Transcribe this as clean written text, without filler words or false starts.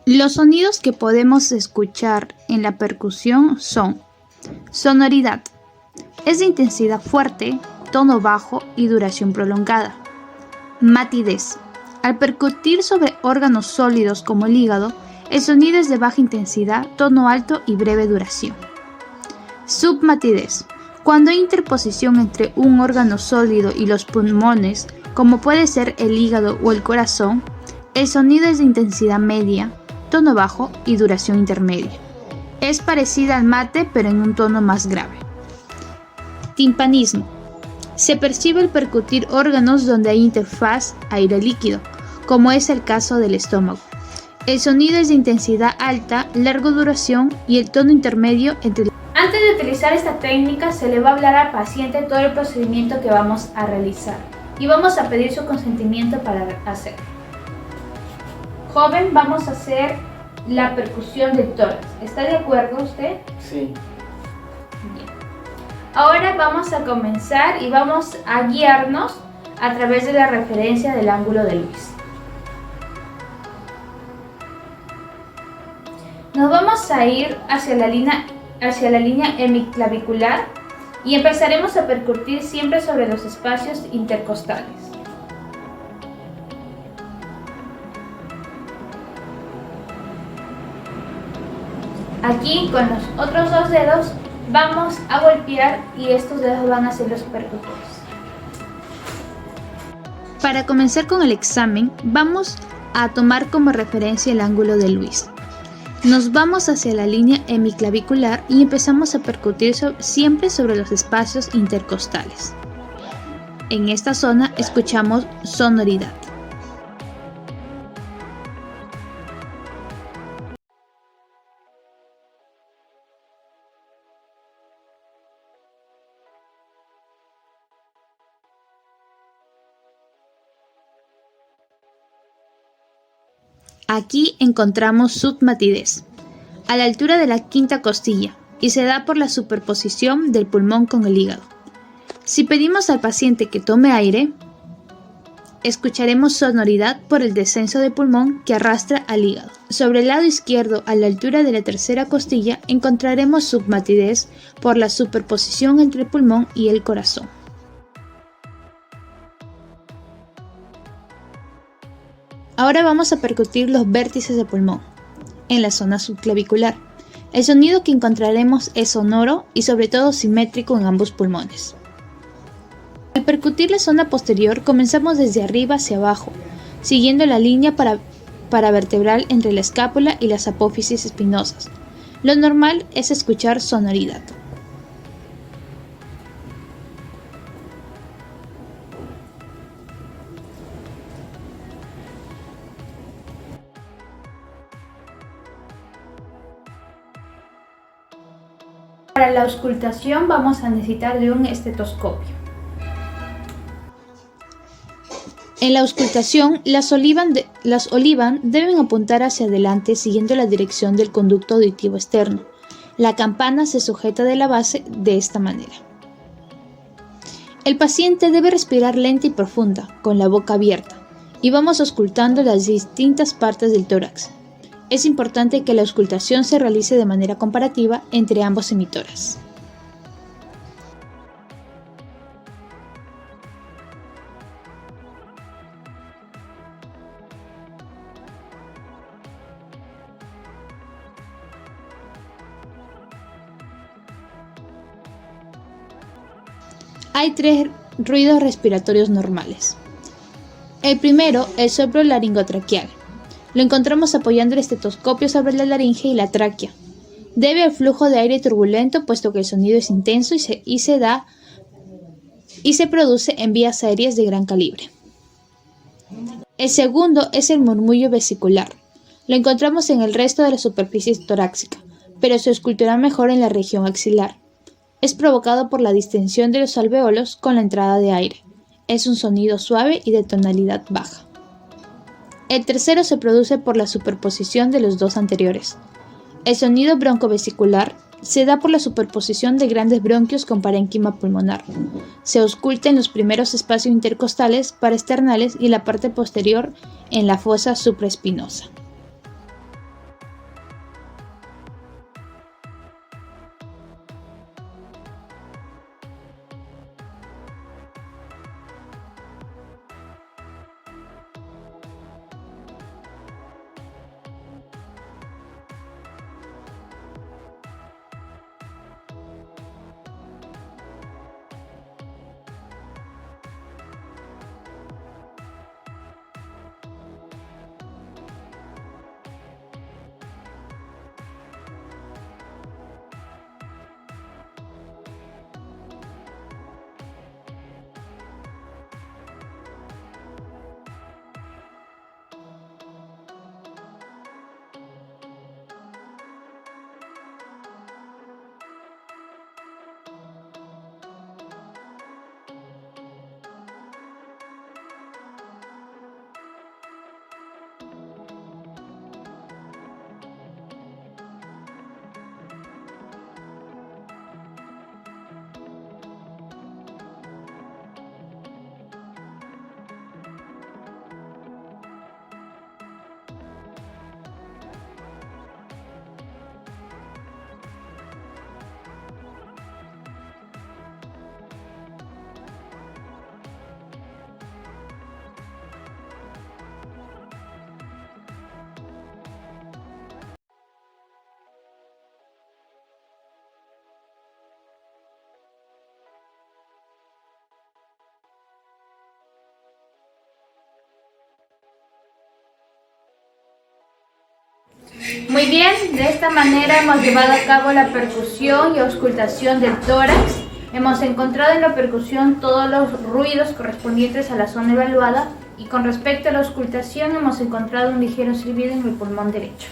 Los sonidos que podemos escuchar en la percusión son sonoridad. Es de intensidad fuerte, tono bajo y duración prolongada. Matidez. Al percutir sobre órganos sólidos como el hígado, el sonido es de baja intensidad, tono alto y breve duración. Submatidez. Cuando hay interposición entre un órgano sólido y los pulmones, como puede ser el hígado o el corazón, el sonido es de intensidad media, tono bajo y duración intermedia. Es parecida al mate, pero en un tono más grave. Timpanismo. Se percibe al percutir órganos donde hay interfaz aire-líquido, como es el caso del estómago. El sonido es de intensidad alta, larga duración y el tono intermedio entre. Antes de utilizar esta técnica se le va a hablar al paciente todo el procedimiento que vamos a realizar y vamos a pedir su consentimiento para hacerlo. Joven, vamos a hacer la percusión del tórax. ¿Está de acuerdo usted? Sí. Bien. Ahora vamos a comenzar y vamos a guiarnos a través de la referencia del ángulo de Luis. Nos vamos a ir hacia la línea hemiclavicular y empezaremos a percutir siempre sobre los espacios intercostales. Aquí con los otros dos dedos vamos a golpear y estos dedos van a ser los percutores. Para comenzar con el examen, vamos a tomar como referencia el ángulo de Luis. Nos vamos hacia la línea hemiclavicular y empezamos a percutir siempre sobre los espacios intercostales. En esta zona escuchamos sonoridad. Aquí encontramos submatidez, a la altura de la quinta costilla, y se da por la superposición del pulmón con el hígado. Si pedimos al paciente que tome aire, escucharemos sonoridad por el descenso de pulmón que arrastra al hígado. Sobre el lado izquierdo, a la altura de la tercera costilla, encontraremos submatidez por la superposición entre el pulmón y el corazón. Ahora vamos a percutir los vértices del pulmón, en la zona subclavicular. El sonido que encontraremos es sonoro y sobre todo simétrico en ambos pulmones. Al percutir la zona posterior comenzamos desde arriba hacia abajo, siguiendo la línea paravertebral entre la escápula y las apófisis espinosas. Lo normal es escuchar sonoridad. Para la auscultación vamos a necesitar de un estetoscopio. En la auscultación, las olivan deben apuntar hacia adelante siguiendo la dirección del conducto auditivo externo. La campana se sujeta de la base de esta manera. El paciente debe respirar lenta y profunda, con la boca abierta, y vamos auscultando las distintas partes del tórax. Es importante que la auscultación se realice de manera comparativa entre ambos emitoras. Hay 3 ruidos respiratorios normales. El primero, el soplo laringotraqueal. Lo encontramos apoyando el estetoscopio sobre la laringe y la tráquea. Debe al flujo de aire turbulento, puesto que el sonido es intenso y se produce en vías aéreas de gran calibre. El segundo es el murmullo vesicular. Lo encontramos en el resto de la superficie torácica, pero se auscultará mejor en la región axilar. Es provocado por la distensión de los alveolos con la entrada de aire. Es un sonido suave y de tonalidad baja. El tercero se produce por la superposición de los dos anteriores. El sonido broncovesicular se da por la superposición de grandes bronquios con parénquima pulmonar. Se ausculta en los primeros espacios intercostales, paraesternales y la parte posterior en la fosa supraespinosa. Muy bien, de esta manera hemos llevado a cabo la percusión y auscultación del tórax. Hemos encontrado en la percusión todos los ruidos correspondientes a la zona evaluada y con respecto a la auscultación hemos encontrado un ligero silbido en el pulmón derecho.